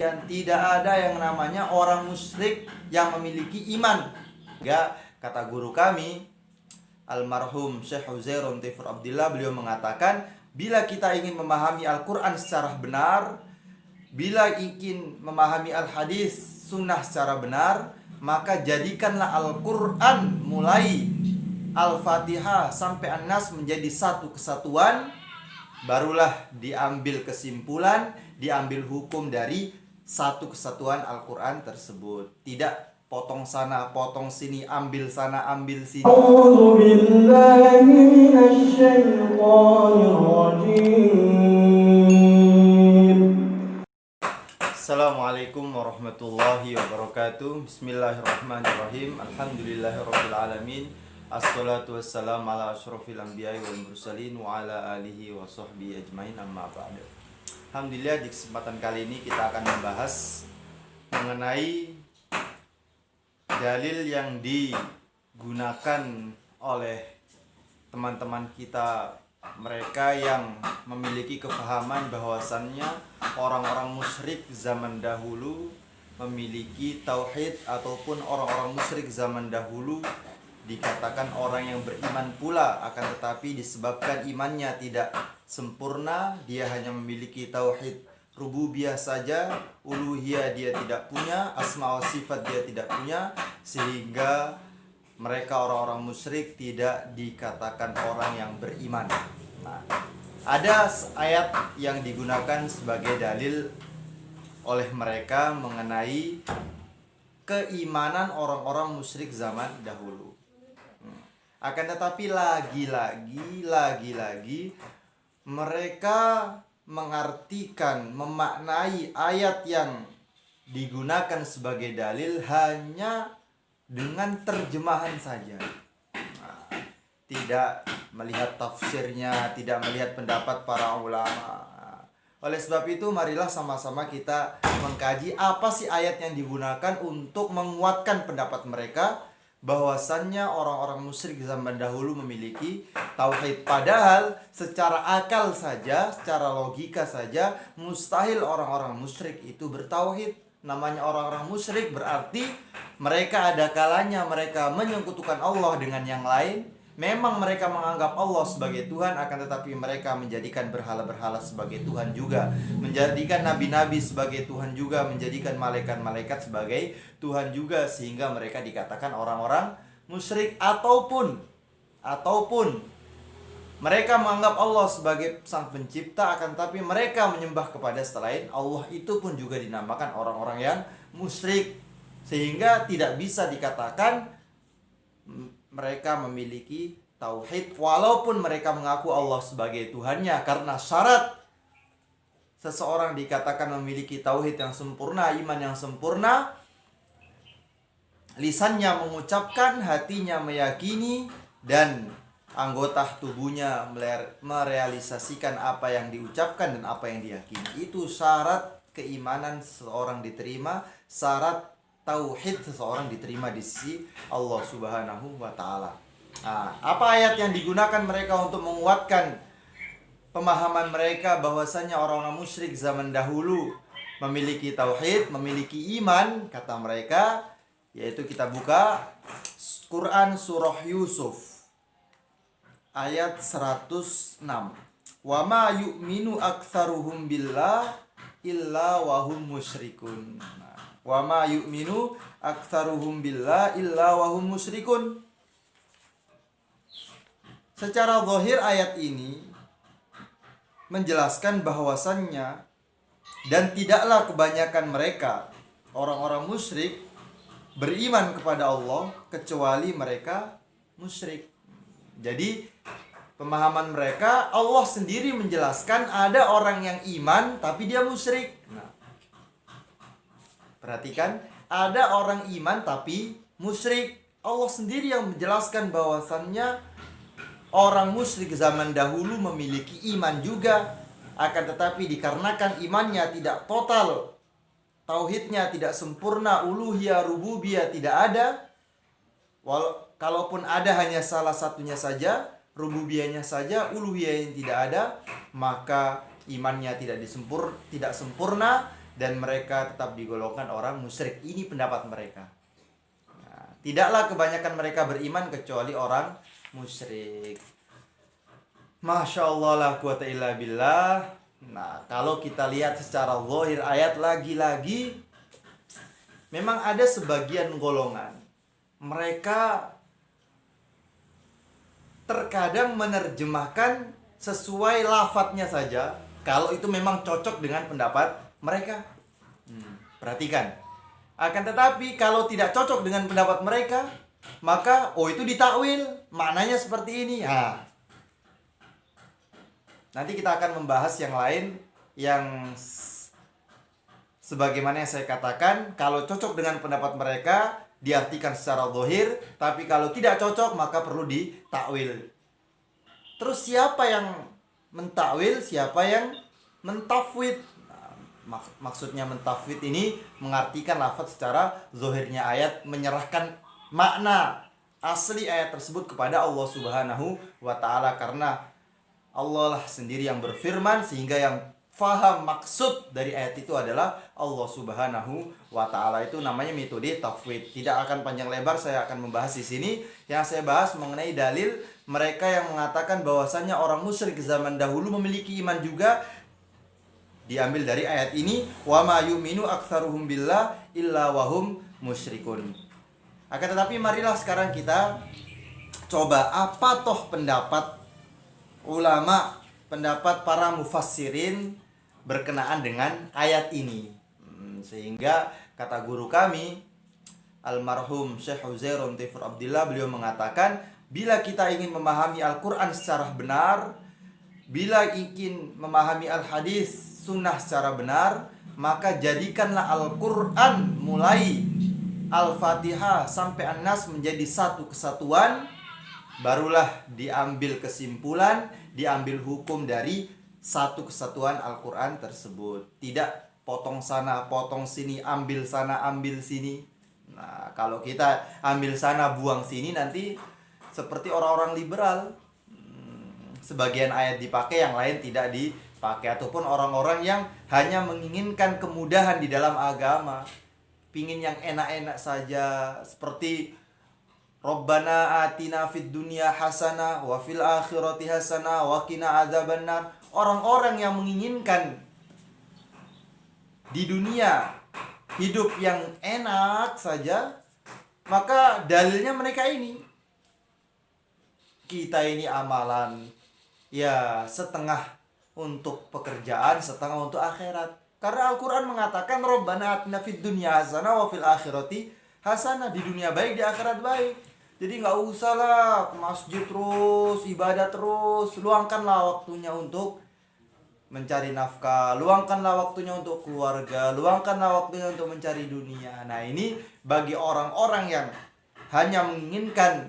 Dan tidak ada yang namanya orang musyrik yang memiliki iman. Enggak, kata guru kami almarhum Syekh Uzairun Tifur Abdillah, beliau mengatakan, bila kita ingin memahami Al-Quran secara benar, bila ingin memahami Al-Hadis sunnah secara benar, maka jadikanlah Al-Quran mulai Al-Fatihah sampai An-Nas menjadi satu kesatuan, barulah diambil kesimpulan, diambil hukum dari satu kesatuan Al-Quran tersebut. Tidak potong sana, potong sini, ambil sana, ambil sini. A'udzu billahi minasyaitonir rajim. Assalamualaikum warahmatullahi wabarakatuh. Bismillahirrahmanirrahim. Alhamdulillahirabbil alamin. Assalatu wassalamu ala asyrofil anbiya'i wal mursalin wa ala alihi wa sahbihi ajmain, amma ba'du. Alhamdulillah, di kesempatan kali ini kita akan membahas mengenai dalil yang digunakan oleh teman-teman kita, mereka yang memiliki kepahaman bahwasannya orang-orang musyrik zaman dahulu memiliki tauhid, ataupun orang-orang musyrik zaman dahulu dikatakan orang yang beriman pula, akan tetapi disebabkan imannya tidak sempurna, dia hanya memiliki tauhid rububiyah saja, uluhiyah dia tidak punya, asma wa sifat dia tidak punya, sehingga mereka orang-orang musyrik tidak dikatakan orang yang beriman. Nah, ada ayat yang digunakan sebagai dalil oleh mereka mengenai keimanan orang-orang musyrik zaman dahulu. Akan tetapi lagi-lagi mereka mengartikan, memaknai ayat yang digunakan sebagai dalil hanya dengan terjemahan saja. Tidak melihat tafsirnya, tidak melihat pendapat para ulama. Oleh sebab itu, marilah sama-sama kita mengkaji apa sih ayat yang digunakan untuk menguatkan pendapat mereka bahwasannya orang-orang musyrik zaman dahulu memiliki tauhid. Padahal secara akal saja, secara logika saja, mustahil orang-orang musyrik itu bertauhid. Namanya orang-orang musyrik berarti mereka ada kalanya mereka menyekutukan Allah dengan yang lain. Memang mereka menganggap Allah sebagai Tuhan, akan tetapi mereka menjadikan berhala-berhala sebagai Tuhan juga, menjadikan nabi-nabi sebagai Tuhan juga, menjadikan malaikat-malaikat sebagai Tuhan juga, sehingga mereka dikatakan orang-orang musyrik. Ataupun mereka menganggap Allah sebagai sang pencipta, akan tetapi mereka menyembah kepada selain Allah, itu pun juga dinamakan orang-orang yang musyrik, sehingga tidak bisa dikatakan mereka memiliki tauhid walaupun mereka mengaku Allah sebagai Tuhannya. Karena syarat seseorang dikatakan memiliki tauhid yang sempurna, iman yang sempurna, lisannya mengucapkan, hatinya meyakini, dan anggota tubuhnya merealisasikan apa yang diucapkan dan apa yang diyakini. Itu syarat keimanan seseorang diterima, syarat tauhid seseorang diterima di sisi Allah Subhanahu wa ta'ala. Nah, apa ayat yang digunakan mereka untuk menguatkan pemahaman mereka bahwasanya orang-orang musyrik zaman dahulu memiliki tauhid, memiliki iman, kata mereka, yaitu kita buka Quran surah Yusuf ayat 106. Wa ma yu'minu aktsaruhum billah illa wa hum musyrikun. Wa ma yu'minu aktsaruhum billah illa wa hum musyrikun. Secara zahir ayat ini menjelaskan bahwasannya dan tidaklah kebanyakan mereka orang-orang musyrik beriman kepada Allah kecuali mereka musyrik. Jadi pemahaman mereka, Allah sendiri menjelaskan ada orang yang iman tapi dia musyrik. Nah, perhatikan, ada orang iman tapi musyrik. Allah sendiri yang menjelaskan bahwasannya orang musyrik zaman dahulu memiliki iman juga, akan tetapi dikarenakan imannya tidak total, tauhidnya tidak sempurna, uluhiyah, rububiyah tidak ada. Kalaupun ada hanya salah satunya saja, rububiyahnya saja, uluhiyah yang tidak ada, maka imannya tidak sempurna, dan mereka tetap digolongkan orang musyrik. Ini pendapat mereka. Nah, tidaklah kebanyakan mereka beriman kecuali orang musyrik. Masya Allah la quwata illa billah. Nah, kalau kita lihat secara zahir ayat lagi-lagi, memang ada sebagian golongan mereka terkadang menerjemahkan sesuai lafadznya saja, kalau itu memang cocok dengan pendapat mereka. Perhatikan. Akan tetapi kalau tidak cocok dengan pendapat mereka, maka itu ditakwil, maknanya seperti ini. Nanti kita akan membahas yang lain yang sebagaimana yang saya katakan, kalau cocok dengan pendapat mereka diartikan secara zahir, tapi kalau tidak cocok maka perlu ditakwil. Terus siapa yang mentakwil, siapa yang mentafwid? Maksudnya mentafwid ini mengartikan lafaz secara zahirnya ayat, menyerahkan makna asli ayat tersebut kepada Allah Subhanahu wa taala, karena Allah lah sendiri yang berfirman, sehingga yang faham maksud dari ayat itu adalah Allah Subhanahu wa taala. Itu namanya metode tafwid. Tidak akan panjang lebar saya akan membahas di sini. Yang saya bahas mengenai dalil mereka yang mengatakan bahwasannya orang musyrik zaman dahulu memiliki iman juga, diambil dari ayat ini, wa ma yu'minu aktsaruhum billah illa wahum musyrikun. Akan tetapi marilah sekarang kita coba apa toh pendapat ulama, pendapat para mufassirin berkenaan dengan ayat ini. Sehingga kata guru kami almarhum Syekh Uzair Tifur Abdillah, beliau mengatakan, bila kita ingin memahami Al-Quran secara benar, bila ingin memahami Al-Hadis sunnah secara benar, maka jadikanlah Al-Quran mulai Al-Fatihah sampai An-Nas menjadi satu kesatuan, barulah diambil kesimpulan, diambil hukum dari satu kesatuan Al-Quran tersebut. Tidak potong sana, potong sini, ambil sana, ambil sini. Nah, kalau kita ambil sana, buang sini, nanti seperti orang-orang liberal. Sebagian ayat dipakai, yang lain tidak dipakai. Ataupun orang-orang yang hanya menginginkan kemudahan di dalam agama, pingin yang enak-enak saja, seperti Rabbana atina fid dunya hasanah wa fil akhirati hasanah wa qina adzabannar. Orang-orang yang menginginkan di dunia hidup yang enak saja, maka dalilnya mereka ini. Kita ini amalan ya setengah untuk pekerjaan, setengah untuk akhirat. Karena Al-Quran mengatakan Rabbana atina fid dunya hasanah wa fil akhirati hasanah. Di dunia baik, di akhirat baik. Jadi nggak usah lah ke masjid terus, ibadah terus. Luangkanlah waktunya untuk mencari nafkah, luangkanlah waktunya untuk keluarga, luangkanlah waktunya untuk mencari dunia. Nah, ini bagi orang-orang yang hanya menginginkan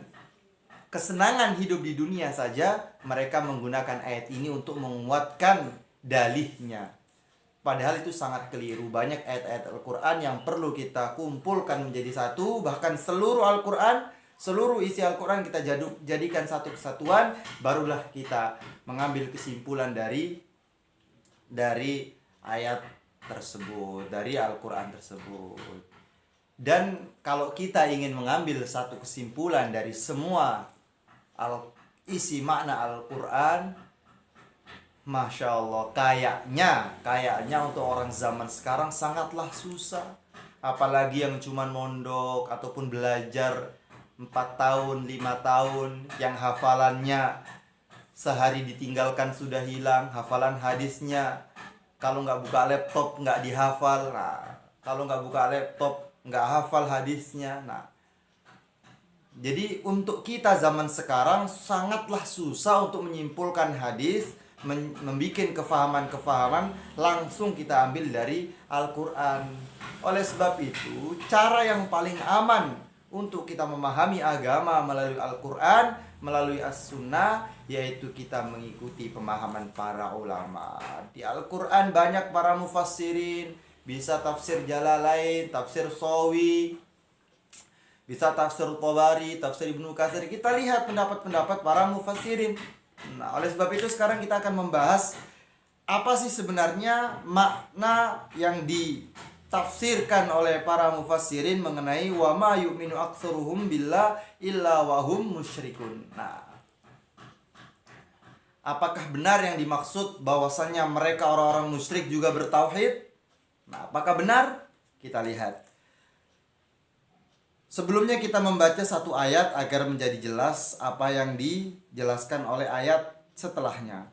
kesenangan hidup di dunia saja, mereka menggunakan ayat ini untuk menguatkan dalihnya. Padahal itu sangat keliru. Banyak ayat-ayat Al-Quran yang perlu kita kumpulkan menjadi satu. Bahkan seluruh Al-Quran, seluruh isi Al-Quran kita jadikan satu kesatuan. Barulah kita mengambil kesimpulan dari ayat tersebut, dari Al-Quran tersebut. Dan kalau kita ingin mengambil satu kesimpulan dari semua isi makna Al-Quran, Masya Allah, kayaknya untuk orang zaman sekarang sangatlah susah. Apalagi yang cuman mondok ataupun belajar 4 tahun, 5 tahun, yang hafalannya sehari ditinggalkan sudah hilang, hafalan hadisnya kalau nggak buka laptop nggak dihafal. Nah, kalau nggak buka laptop nggak hafal hadisnya. Nah, jadi untuk kita zaman sekarang sangatlah susah untuk menyimpulkan hadis, membuat kefahaman-kefahaman langsung kita ambil dari Al-Quran. Oleh sebab itu, cara yang paling aman untuk kita memahami agama melalui Al-Quran, melalui As-Sunnah, yaitu kita mengikuti pemahaman para ulama. Di Al-Quran banyak para mufassirin, bisa tafsir Jalalain, tafsir Sawi, bisa tafsir Tabari, tafsir Ibnu Katsir. Kita lihat pendapat-pendapat para mufassirin. Nah, oleh sebab itu sekarang kita akan membahas apa sih sebenarnya makna yang ditafsirkan oleh para mufassirin mengenai wa ma yu'minu aktsaruhum billah illa wa hum musyrikun. Nah, apakah benar yang dimaksud bahwasannya mereka orang-orang musyrik juga bertauhid? Nah, apakah benar? Kita lihat. Sebelumnya kita membaca satu ayat agar menjadi jelas apa yang dijelaskan oleh ayat setelahnya.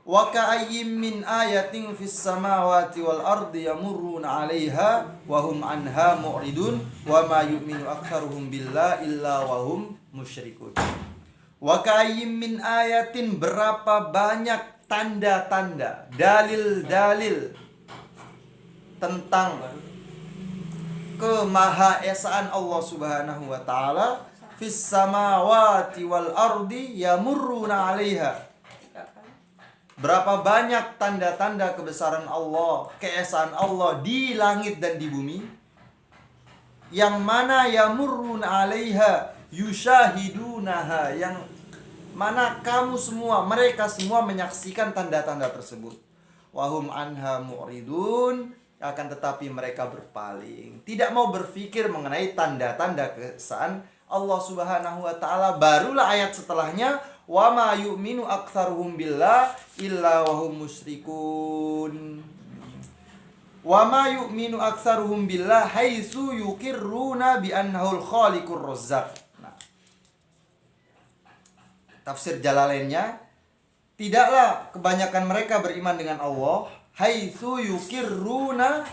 Wa ka'ayyin min ayatin fis samawati wal ardi yamurruna 'alaiha wa hum 'anha mu'ridun wa ma yu'minu aktsaruhum billahi illa wa hum musyrikun. Wa ka'ayyin min ayatin, berapa banyak tanda-tanda, dalil-dalil tentang kemahaesaan Allah Subhanahu wa taala, fis samawati wal ardi yamurruna 'alaiha. Berapa banyak tanda-tanda kebesaran Allah, keesaan Allah di langit dan di bumi, yang mana yamurruna 'alaiha yushahidunaha, yang mana kamu semua, mereka semua menyaksikan tanda-tanda tersebut. Wahum anha mu'ridun, akan tetapi mereka berpaling, tidak mau berpikir mengenai tanda-tanda keesaan Allah Subhanahu wa taala. Barulah ayat setelahnya, wa ma yu'minu aktsaruhum billah illa wa hum musyrikun. Wa ma yu'minu aktsaruhum billah haitsu yuqirruna bi annahul khaliqur razzaq. Nah, tafsir Jalalainnya, tidaklah kebanyakan mereka beriman dengan Allah, haitsu yuqirruna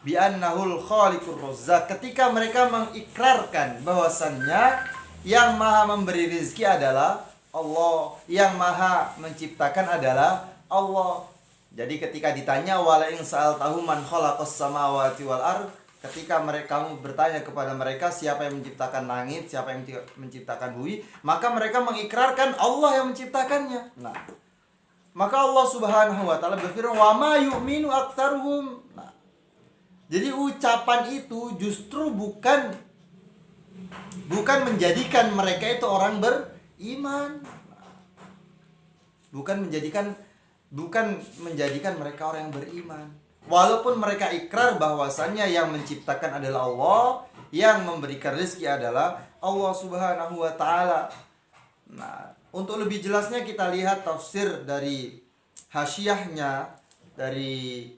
bi annahul khaliqur razzaq, ketika mereka mengikrarkan bahwasannya yang maha memberi rezeki adalah Allah, yang maha menciptakan adalah Allah. Jadi ketika ditanya wala in sa'altahu man khalaqas samawati wal ard, ketika kamu bertanya kepada mereka siapa yang menciptakan langit, siapa yang menciptakan bumi, maka mereka mengikrarkan Allah yang menciptakannya. Nah, maka Allah Subhanahu wa taala berfirman wa ma yu'minu aktsaruhum. Nah, jadi ucapan itu justru bukan menjadikan mereka itu orang beriman. Bukan menjadikan mereka orang yang beriman. Walaupun mereka ikrar bahwasannya yang menciptakan adalah Allah, yang memberikan rezeki adalah Allah Subhanahu wa taala. Nah, untuk lebih jelasnya kita lihat tafsir dari hasyiahnya, dari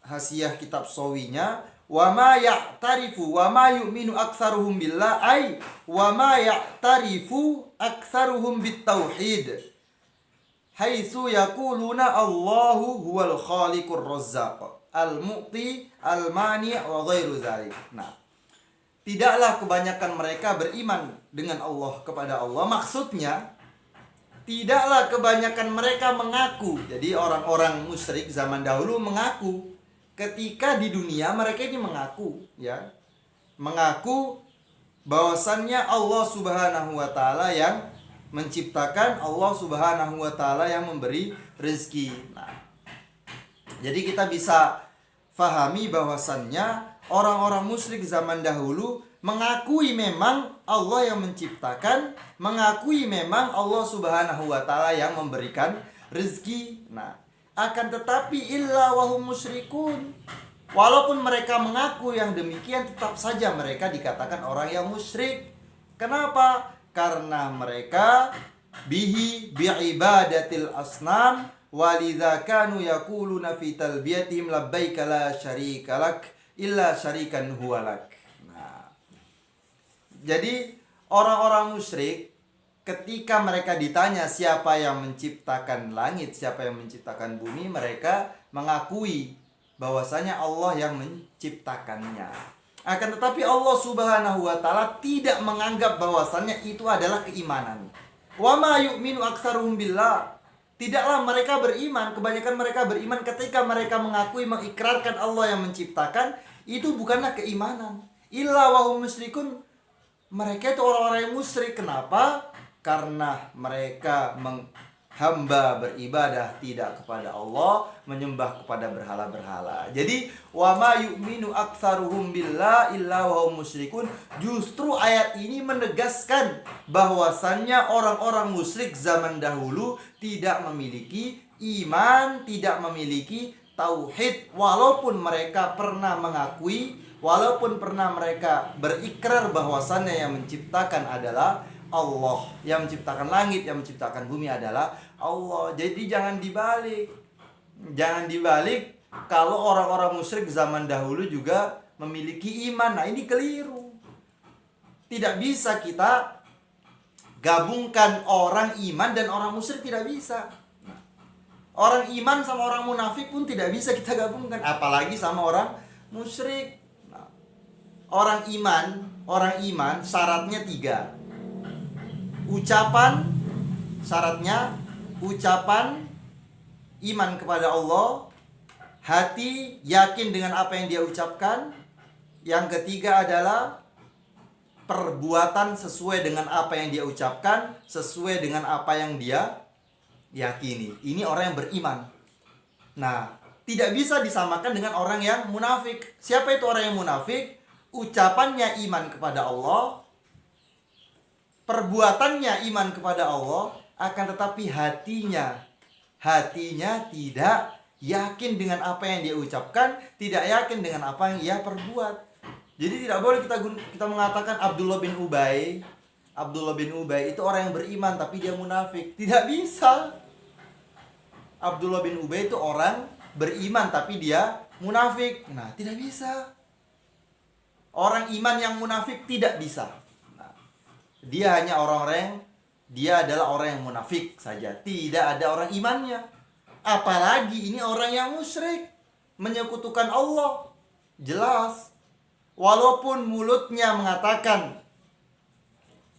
hasyiah kitab Sawinya, wa ma ya'tarifu wa ma yu'minu aktsaruhum billah ay wa ma ya'tarifu aktsaruhum bitauhid haitsu yaquluna Allahu huwal khaliqur razzaq al-mu'ti al-mani' wa ghairu dzalik. Nah, tidaklah kebanyakan mereka beriman dengan Allah, kepada Allah. Maksudnya, tidaklah kebanyakan mereka mengaku. Jadi orang-orang musyrik zaman dahulu mengaku. Ketika di dunia mereka ini mengaku, ya. Mengaku bahwasannya Allah Subhanahu wa taala yang menciptakan, Allah Subhanahu wa taala yang memberi rezeki. Nah, jadi kita bisa fahami bahwasannya orang-orang musyrik zaman dahulu mengakui memang Allah yang menciptakan, mengakui memang Allah Subhanahu wa taala yang memberikan rezeki. Nah, akan tetapi illa wahum musyrikun. Walaupun mereka mengaku yang demikian, tetap saja mereka dikatakan orang yang musyrik. Kenapa? Karena mereka bi'ibadatil asnam walidza kanu yaquluna fi talbiyatihim labbaika la syarika lak illa syarikan huwalak. Nah, jadi orang-orang musyrik ketika mereka ditanya siapa yang menciptakan langit, siapa yang menciptakan bumi, mereka mengakui bahwasanya Allah yang menciptakannya. Akan tetapi Allah Subhanahu wa taala tidak menganggap bahwasannya itu adalah keimanan. Wa ma yu'minu aktsaruhum billah. Tidaklah mereka beriman, kebanyakan mereka beriman ketika mereka mengakui, mengikrarkan Allah yang menciptakan, itu bukanlah keimanan. Illa wahum musyrikun. Mereka itu orang-orang yang musyrik. Kenapa? Karena mereka hamba beribadah tidak kepada Allah, menyembah kepada berhala-berhala. Jadi wa ma yu'minu aktsaruhum billah illa wahum musyrikun. Justru ayat ini menegaskan bahwasannya orang-orang musyrik zaman dahulu tidak memiliki iman, tidak memiliki tauhid, walaupun mereka pernah mengakui, walaupun pernah mereka berikrar bahwasannya yang menciptakan adalah Allah, yang menciptakan langit, yang menciptakan bumi adalah Allah. Jadi jangan dibalik. Jangan dibalik kalau orang-orang musyrik zaman dahulu juga memiliki iman. Nah, ini keliru. Tidak bisa kita gabungkan orang iman dan orang musyrik, tidak bisa. Orang iman sama orang munafik pun tidak bisa kita gabungkan, apalagi sama orang musyrik. Nah, orang iman syaratnya 3. Ucapan, syaratnya ucapan iman kepada Allah, hati yakin dengan apa yang dia ucapkan. Yang ketiga adalah perbuatan sesuai dengan apa yang dia ucapkan, sesuai dengan apa yang dia yakini. Ini orang yang beriman. Nah, tidak bisa disamakan dengan orang yang munafik. Siapa itu orang yang munafik? Ucapannya iman kepada Allah, perbuatannya iman kepada Allah, akan tetapi hatinya tidak yakin dengan apa yang dia ucapkan, tidak yakin dengan apa yang ia perbuat. Jadi tidak boleh kita mengatakan Abdullah bin Ubay itu orang yang beriman tapi dia munafik. Tidak bisa. Abdullah bin Ubay itu orang beriman tapi dia munafik. Nah, tidak bisa. Orang iman yang munafik tidak bisa. Nah, dia adalah orang yang munafik saja, tidak ada orang imannya. Apalagi ini orang yang musyrik, menyekutukan Allah. Jelas. Walaupun mulutnya mengatakan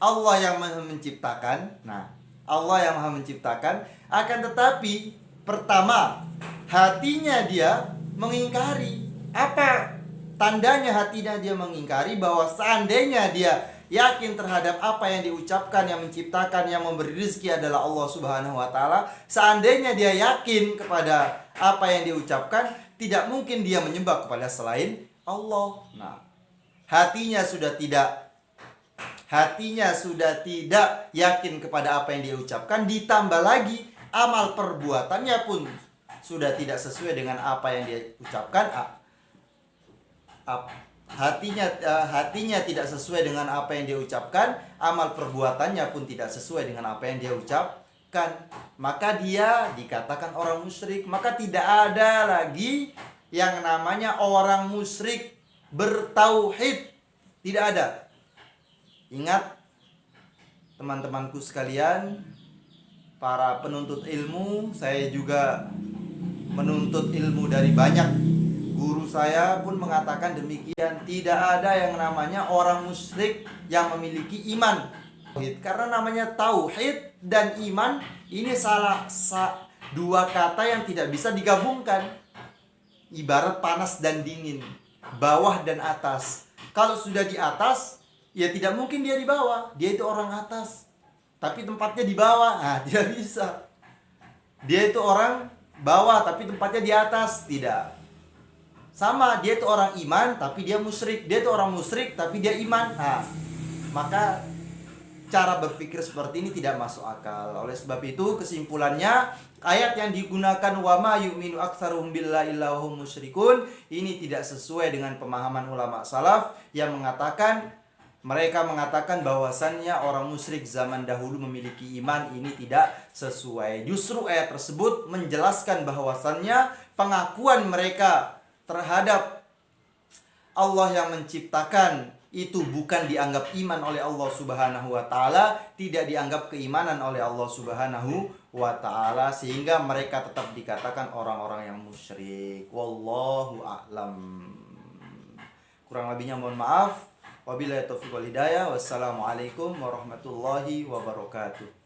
Allah yang Maha Menciptakan. Nah, Allah yang Maha Menciptakan, akan tetapi pertama, hatinya dia mengingkari. Apa tandanya hatinya dia mengingkari? Bahwa seandainya dia yakin terhadap apa yang diucapkan, yang menciptakan, yang memberi rezeki adalah Allah Subhanahu wa taala, seandainya dia yakin kepada apa yang diucapkan, tidak mungkin dia menyembah kepada selain Allah. Nah, hatinya sudah tidak yakin kepada apa yang dia ucapkan, ditambah lagi amal perbuatannya pun sudah tidak sesuai dengan apa yang dia ucapkan. Hatinya tidak sesuai dengan apa yang dia ucapkan, amal perbuatannya pun tidak sesuai dengan apa yang dia ucapkan, maka dia dikatakan orang musyrik. Maka tidak ada lagi yang namanya orang musyrik bertauhid. Tidak ada. Ingat teman-temanku sekalian, para penuntut ilmu, saya juga menuntut ilmu dari banyak guru. Saya pun mengatakan demikian. Tidak ada yang namanya orang musyrik yang memiliki iman. Karena namanya tauhid dan iman ini dua kata yang tidak bisa digabungkan. Ibarat panas dan dingin, bawah dan atas. Kalau sudah di atas, ya tidak mungkin dia di bawah. Dia itu orang atas, tapi tempatnya di bawah. Nah, tidak bisa. Dia itu orang bawah, tapi tempatnya di atas. Tidak. Sama, dia itu orang iman, tapi dia musyrik. Dia itu orang musyrik, tapi dia iman. Nah, maka cara berpikir seperti ini tidak masuk akal. Oleh sebab itu, kesimpulannya, ayat yang digunakan wa ma yu'minu aktsaruhum billahi illa hum musyrikun ini tidak sesuai dengan pemahaman ulama salaf yang mereka mengatakan bahwasannya orang musyrik zaman dahulu memiliki iman. Ini tidak sesuai. Justru ayat tersebut menjelaskan bahwasannya pengakuan mereka terhadap Allah yang menciptakan itu bukan dianggap iman oleh Allah Subhanahu wa taala, tidak dianggap keimanan oleh Allah Subhanahu wa taala, sehingga mereka tetap dikatakan orang-orang yang musyrik. Wallahu a'lam. Kurang lebihnya mohon maaf. Wabillahi taufiq wal hidayah. Wassalamualaikum warahmatullahi wabarakatuh.